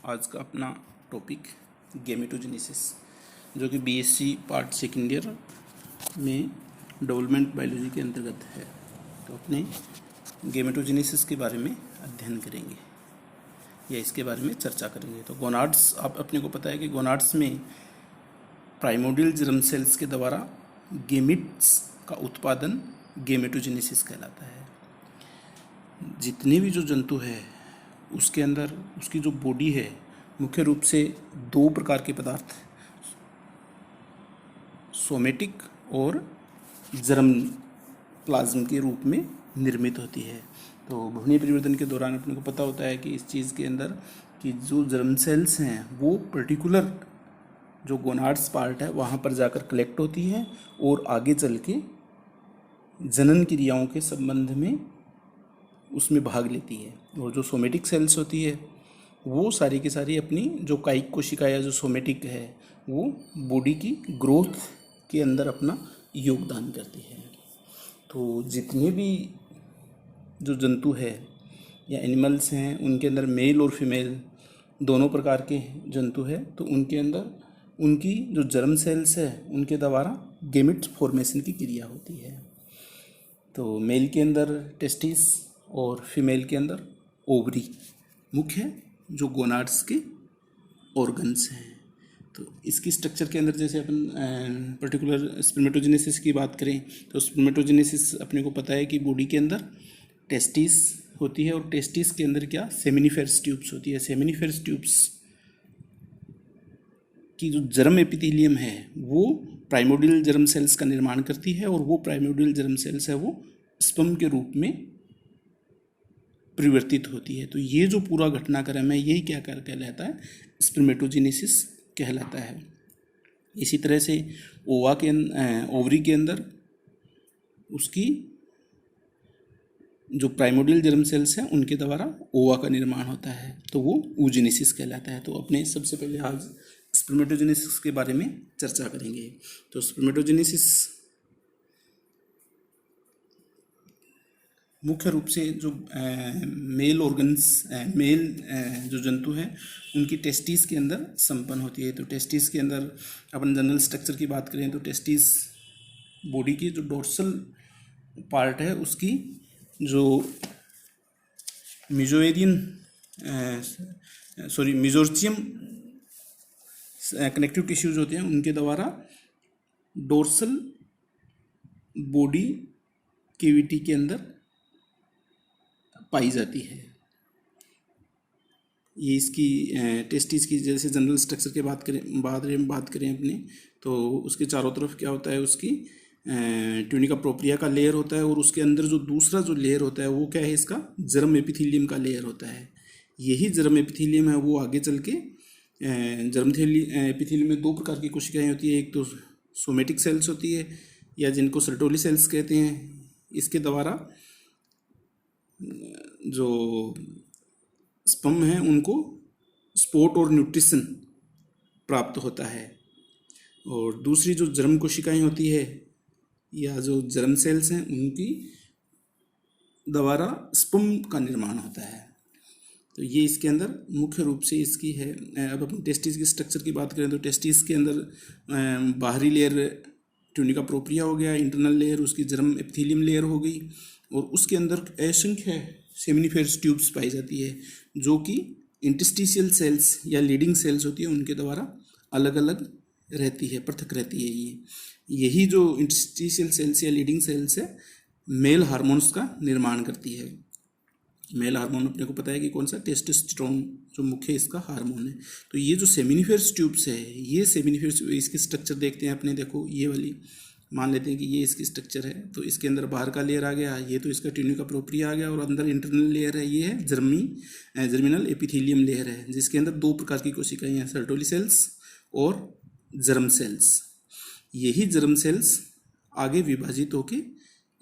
आज का अपना टॉपिक गेमेटोजेनेसिस, जो कि बीएससी पार्ट सेकेंड ईयर में डेवलपमेंट बायोलॉजी के अंतर्गत है। तो अपने गेमेटोजेनेसिस के बारे में अध्ययन करेंगे या इसके बारे में चर्चा करेंगे। तो गोनाड्स, आप अपने को पता है कि गोनाड्स में प्राइमोर्डियल जर्म सेल्स के द्वारा गेमिट्स का उत्पादन गेमेटोजेनेसिस कहलाता है। जितने भी जो जंतु है उसके अंदर उसकी जो बॉडी है मुख्य रूप से दो प्रकार के पदार्थ, सोमेटिक और जर्म प्लाज्म के रूप में निर्मित होती है। तो भ्रूणीय परिवर्तन के दौरान अपने को पता होता है कि इस चीज़ के अंदर कि जो जर्म सेल्स हैं वो पर्टिकुलर जो गोनाड्स पार्ट है वहाँ पर जाकर कलेक्ट होती है और आगे चल के जनन क्रियाओं के संबंध में उसमें भाग लेती है। और जो सोमेटिक सेल्स होती है वो सारी की सारी अपनी जो कायिक कोशिका या जो सोमेटिक है वो बॉडी की ग्रोथ के अंदर अपना योगदान करती है। तो जितने भी जो जंतु है या एनिमल्स हैं उनके अंदर मेल और फीमेल दोनों प्रकार के जंतु है, तो उनके अंदर उनकी जो जर्म सेल्स है उनके द्वारा गेमिट फॉर्मेशन की क्रिया होती है। तो मेल के अंदर टेस्टिस और फीमेल के अंदर ओवरी मुख्य जो गोनाड्स के ऑर्गन्स हैं। तो इसकी स्ट्रक्चर के अंदर जैसे अपन पर्टिकुलर स्पर्मेटोजेनेसिस की बात करें तो स्पर्मेटोजेनेसिस अपने को पता है कि बॉडी के अंदर टेस्टिस होती है और टेस्टिस के अंदर क्या सेमिनिफेरस ट्यूब्स होती है। सेमिनिफेरस ट्यूब्स की जो जर्म एपिथेलियम है वो प्राइमोर्डियल जर्म सेल्स का निर्माण करती है और वो प्राइमोर्डियल जर्म सेल्स है वो स्पर्म के रूप में परिवर्तित होती है। तो ये जो पूरा घटनाक्रम है यही क्या कहलाता है, स्पर्मेटोजेनेसिस कहलाता है। इसी तरह से ओवरी के अंदर उसकी जो प्राइमोर्डियल जर्म सेल्स हैं उनके द्वारा ओवा का निर्माण होता है, तो वो oogenesis कहलाता है। तो अपने सबसे पहले आज स्पर्मेटोजेनेसिस के बारे में चर्चा करेंगे। तो स्पर्मेटोजेनेसिस मुख्य रूप से जो मेल ऑर्गन्स मेल जो जंतु हैं उनकी टेस्टिस के अंदर संपन्न होती है। तो टेस्टिस के अंदर अपन जनरल स्ट्रक्चर की बात करें तो टेस्टिस बॉडी की जो डोर्सल पार्ट है उसकी जो मिजोर्चियम कनेक्टिव टिश्यूज होते हैं उनके द्वारा डोर्सल बॉडी कैविटी के अंदर पाई जाती है। ये इसकी टेस्टिस की जैसे जनरल स्ट्रक्चर के बात करें अपने तो उसके चारों तरफ क्या होता है, उसकी ट्यूनिका प्रोप्रिया का लेयर होता है और उसके अंदर जो दूसरा जो लेयर होता है वो क्या है, इसका जर्म एपिथेलियम का लेयर होता है। यही जर्म एपिथेलियम है वो आगे चल के जर्म एपिथेलियम में दो प्रकार की कोशिकाएं होती है। एक तो सोमेटिक सेल्स होती है या जिनको सर्टोली सेल्स कहते हैं, इसके द्वारा जो स्पर्म है उनको स्पोर्ट और न्यूट्रिशन प्राप्त होता है। और दूसरी जो जर्म कोशिकाएं होती है या जो जर्म सेल्स हैं उनकी द्वारा स्पर्म का निर्माण होता है। तो ये इसके अंदर मुख्य रूप से इसकी है। अब अपन टेस्टिस की स्ट्रक्चर की बात करें तो टेस्टिस के अंदर बाहरी लेयर ट्यूनिका प्रोप्रिया हो गया, इंटरनल लेयर उसकी जर्म एपिथेलियम लेयर हो गई और उसके अंदर असंख्य सेमिनिफेरस ट्यूब्स पाई जाती है जो कि इंटरस्टिशियल सेल्स या लीडिंग सेल्स होती है उनके द्वारा अलग अलग रहती है, पृथक रहती है। यही जो इंटरस्टिशियल सेल्स या लीडिंग सेल्स है मेल हार्मोन्स का निर्माण करती है। मेल हार्मोन अपने को पता है कि कौन सा, टेस्टोस्टेरोन जो मुख्य इसका हार्मोन है। तो ये जो सेमिनिफेरस ट्यूब्स है ये सेमिनिफेरस, इसकी स्ट्रक्चर देखते हैं अपने, देखो ये वाली मान लेते हैं कि ये इसकी स्ट्रक्चर है। तो इसके अंदर बाहर का लेयर आ गया, ये तो इसका ट्यूनिका प्रोप्रिया आ गया और अंदर इंटरनल लेयर है, ये है जर्मिनल एपिथेलियम लेयर है जिसके अंदर दो प्रकार की कोशिकाएं हैं, सर्टोली सेल्स और जर्म सेल्स। यही जर्म सेल्स आगे विभाजित होकर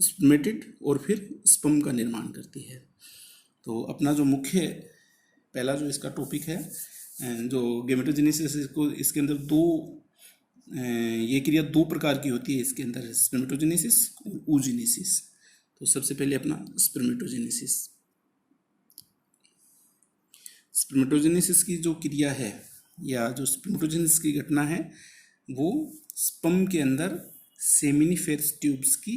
स्पर्मेटिड और फिर स्पर्म का निर्माण करती है। तो अपना जो मुख्य पहला जो इसका टॉपिक है जो गेमेटोजेनेसिस, इसके अंदर ये क्रिया दो प्रकार की होती है इसके अंदर, स्पर्मेटोजेनेसिस और oogenesis। तो सबसे पहले अपना स्पर्मेटोजेनेसिस। स्पर्मेटोजेनेसिस की जो क्रिया है या जो स्पर्मेटोजेनेसिस की घटना है वो स्पर्म के अंदर सेमिनिफेरस ट्यूब्स की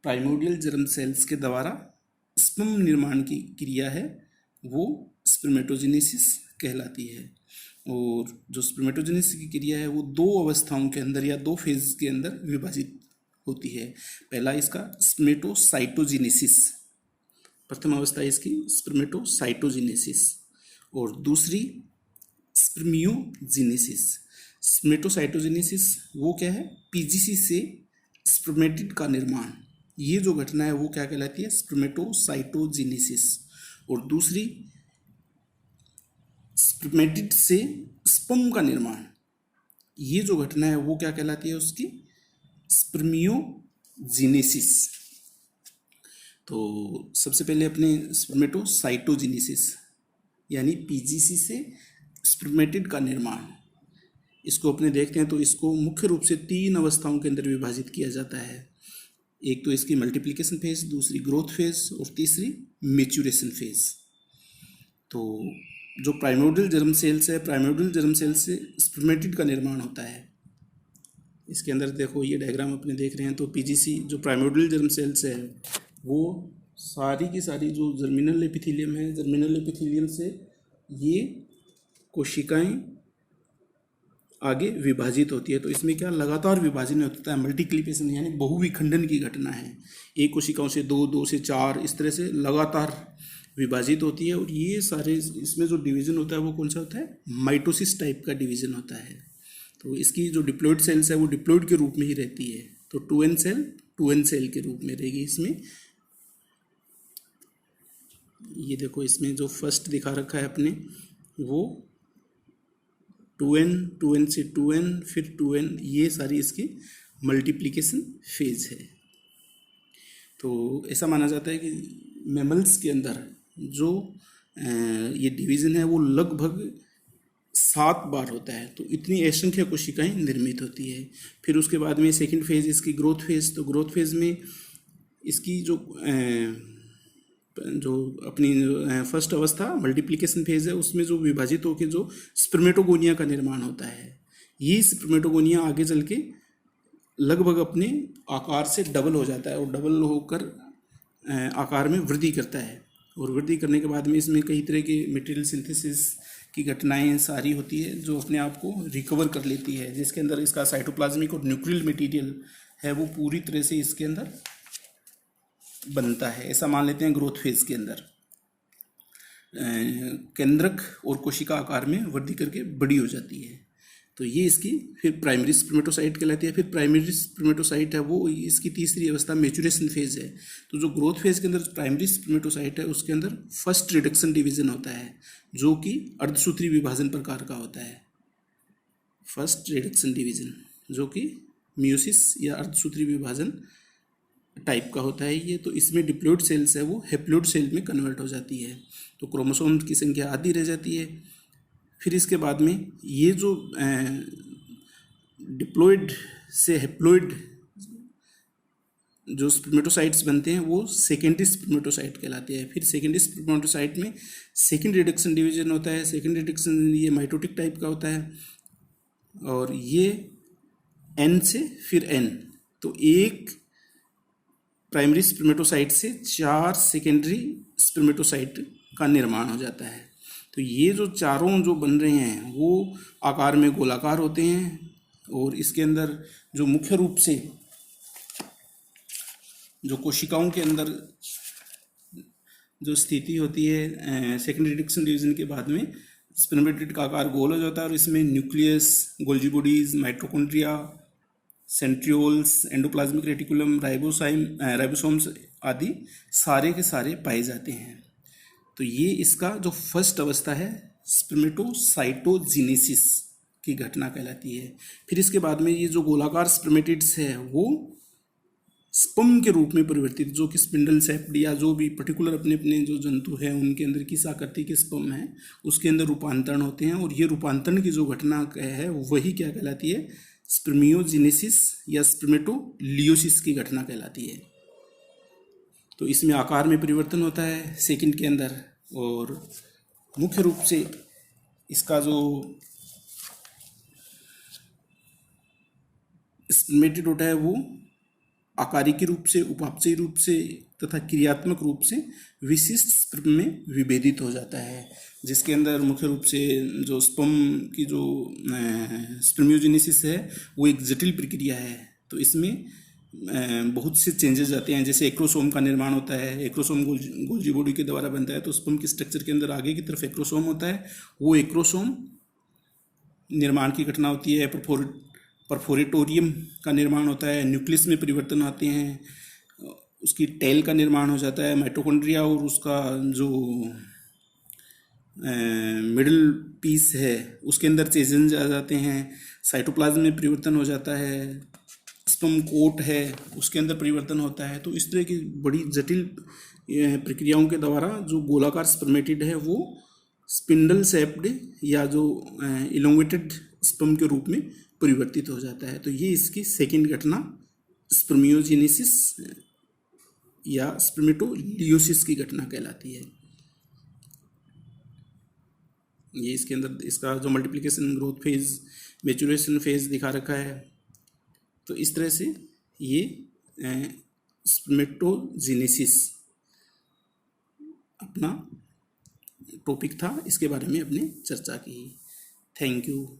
प्राइमोर्डियल जर्म सेल्स के द्वारा स्पर्म निर्माण की क्रिया है वो स्पर्मेटोजेनेसिस कहलाती है। और जो स्पर्मेटोजेनेसिस की क्रिया है वो दो अवस्थाओं के अंदर या दो फेज के अंदर विभाजित होती है। पहला इसका स्पर्मेटोसाइटोजेनेसिस, प्रथम अवस्था इसकी स्पर्मेटोसाइटोजेनेसिस, और दूसरी स्पर्मियोजेनेसिस। स्पर्मेटोसाइटोजेनेसिस वो क्या है, पीजीसी से स्पर्मेटिड का निर्माण, ये जो घटना है वो क्या कहलाती है, स्पर्मेटोसाइटोजेनेसिस। और दूसरी स्पर्मेटिड से स्पर्म का निर्माण, ये जो घटना है वो क्या कहलाती है, उसकी स्पर्मियोजेनेसिस। तो सबसे पहले अपने स्पर्मेटोसाइटोजेनेसिस यानी पीजीसी से स्पर्मेटिड का निर्माण, इसको अपने देखते हैं तो इसको मुख्य रूप से तीन अवस्थाओं के अंदर विभाजित किया जाता है। एक तो इसकी मल्टीप्लिकेशन फेज, दूसरी ग्रोथ फेज और तीसरी मेच्यूरेशन फेज। तो जो प्राइमोर्डियल जर्म सेल्स है, प्राइमोर्डियल जर्म सेल से स्पर्मेटिड का निर्माण होता है। इसके अंदर देखो ये डायग्राम अपने देख रहे हैं तो पीजीसी जो प्राइमोर्डियल जर्म सेल्स है वो सारी की सारी जो जर्मिनल एपिथेलियम है, जर्मिनल एपिथेलियम से ये कोशिकाएं आगे विभाजित होती है। तो इसमें क्या लगातार विभाजन होता है, मल्टीक्लिपेशन यानी बहुविखंडन की घटना है। एक कोशिकाओं से दो, दो से चार, इस तरह से लगातार विभाजित होती है। और ये सारे इसमें जो डिवीजन होता है वो कौन सा होता है, माइटोसिस टाइप का डिवीजन होता है। तो इसकी जो डिप्लॉइड सेल्स है वो डिप्लॉइड के रूप में ही रहती है। तो 2n सेल 2n सेल के रूप में रहेगी इसमें। ये देखो इसमें जो फर्स्ट दिखा रखा है अपने वो 2n, 2n से 2n, फिर 2n, ये सारी इसकी मल्टीप्लिकेशन फेज है। तो ऐसा माना जाता है कि मैमल्स के अंदर जो ये डिवीज़न है वो लगभग 7 बार होता है। तो इतनी असंख्य कोशिकाएं निर्मित होती है। फिर उसके बाद में सेकंड फेज इसकी ग्रोथ फेज। तो ग्रोथ फेज में इसकी जो अपनी फर्स्ट अवस्था मल्टीप्लिकेशन फेज है उसमें जो विभाजित होकर जो स्पर्मेटोगोनिया का निर्माण होता है, ये स्पर्मेटोगोनिया आगे चल के लगभग अपने आकार से डबल हो जाता है और डबल होकर आकार में वृद्धि करता है। और वृद्धि करने के बाद में इसमें कई तरह के मटेरियल सिंथेसिस की घटनाएं सारी होती है जो अपने आप को रिकवर कर लेती है, जिसके अंदर इसका साइटोप्लाज्मिक और न्यूक्लियल मटेरियल है वो पूरी तरह से इसके अंदर बनता है। ऐसा मान लेते हैं ग्रोथ फेज के अंदर केंद्रक और कोशिका आकार में वृद्धि करके बड़ी हो जाती है। तो ये इसकी फिर प्राइमरी स्पर्मेटोसाइट कहलाती है। फिर प्राइमरी स्पर्मेटोसाइट है वो इसकी तीसरी अवस्था मेचुरेशन फेज है। तो जो ग्रोथ फेज के अंदर प्राइमरी स्पर्मेटोसाइट है उसके अंदर फर्स्ट रिडक्शन डिवीजन होता है जो कि अर्धसूत्री विभाजन प्रकार का होता है। फर्स्ट रिडक्शन डिवीजन जो कि मियोसिस या अर्धसूत्री विभाजन टाइप का होता है ये। तो इसमें डिप्लॉइड सेल्स है वो हैप्लॉइड सेल में कन्वर्ट हो जाती है। तो क्रोमोसोम की संख्या आधी रह जाती है। फिर इसके बाद में ये जो डिप्लॉइड से हैप्लॉइड जो स्पर्मेटोसाइट्स बनते हैं वो सेकेंडरी स्पर्मेटोसाइट कहलाते हैं। फिर सेकेंडरी स्पर्मेटोसाइट में सेकेंड रिडक्शन डिवीजन होता है। सेकेंड रिडक्शन ये माइटोटिक टाइप का होता है और ये N से फिर N। तो एक प्राइमरी स्पर्मेटोसाइट से 4 सेकेंडरी स्पर्मेटोसाइट का निर्माण हो जाता है। तो ये जो चारों जो बन रहे हैं वो आकार में गोलाकार होते हैं और इसके अंदर जो मुख्य रूप से जो कोशिकाओं के अंदर जो स्थिति होती है सेकेंडरी रिडक्शन डिवीजन के बाद में स्पर्मेटिड का आकार गोल हो जाता है और इसमें nucleus, Golgi bodies, mitochondria, centrioles, endoplasmic reticulum, ribosomes आदि सारे के सारे पाए जाते हैं। तो ये इसका जो फर्स्ट अवस्था है स्पर्मेटोसाइटोजेनेसिस की घटना कहलाती है। फिर इसके बाद में ये जो गोलाकार स्पर्मेटिड्स है वो स्पर्म के रूप में परिवर्तित, जो कि स्पिंडल सेप्ड या जो भी पर्टिकुलर अपने अपने जो जंतु है उनके अंदर किस आकृति के स्पर्म है उसके अंदर रूपांतरण होते हैं। और ये रूपांतरण की जो घटना है वही क्या कहलाती है, स्पर्मियोजेनेसिस या स्पर्मेटोलियोसिस की घटना कहलाती है। तो इसमें आकार में परिवर्तन होता है सेकंड के अंदर और मुख्य रूप से इसका जो स्पर्मेटिडोटा है वो आकारिकी रूप से, उपापचयी रूप से तथा क्रियात्मक रूप से विशिष्ट स्पर्म में विभेदित हो जाता है, जिसके अंदर मुख्य रूप से जो स्पर्म की जो स्पर्मियोजेनेसिस है वो एक जटिल प्रक्रिया है। तो इसमें बहुत से चेंजेस आते हैं, जैसे एक्रोसोम का निर्माण होता है, एक्रोसोम गोल्जी बॉडी के द्वारा बनता है। तो स्पर्म के स्ट्रक्चर के अंदर आगे की तरफ एक्रोसोम होता है, वो एक्रोसोम निर्माण की घटना होती है, परफोरेटोरियम का निर्माण होता है, न्यूक्लियस में परिवर्तन आते हैं, उसकी टेल का निर्माण हो जाता है, माइटोकॉन्ड्रिया और उसका जो मिडिल पीस है उसके अंदर चेंजेस आ जाते हैं, साइटोप्लाज्म में परिवर्तन हो जाता है, स्पर्म कोट है उसके अंदर परिवर्तन होता है। तो इस तरह की बड़ी जटिल प्रक्रियाओं के द्वारा जो गोलाकार स्पर्मेटिड है वो स्पिंडल शेप्ड या जो इलोंगेटेड स्पर्म के रूप में परिवर्तित हो जाता है। तो ये इसकी सेकंड घटना स्पर्मियोजेनेसिस या स्पर्मेटोलियोसिस की घटना कहलाती है। ये इसके अंदर इसका जो multiplication, growth phase, maturation phase दिखा रखा है। तो इस तरह से ये स्पर्मेटोजेनेसिस अपना टॉपिक था, इसके बारे में अपनी चर्चा की। Thank you.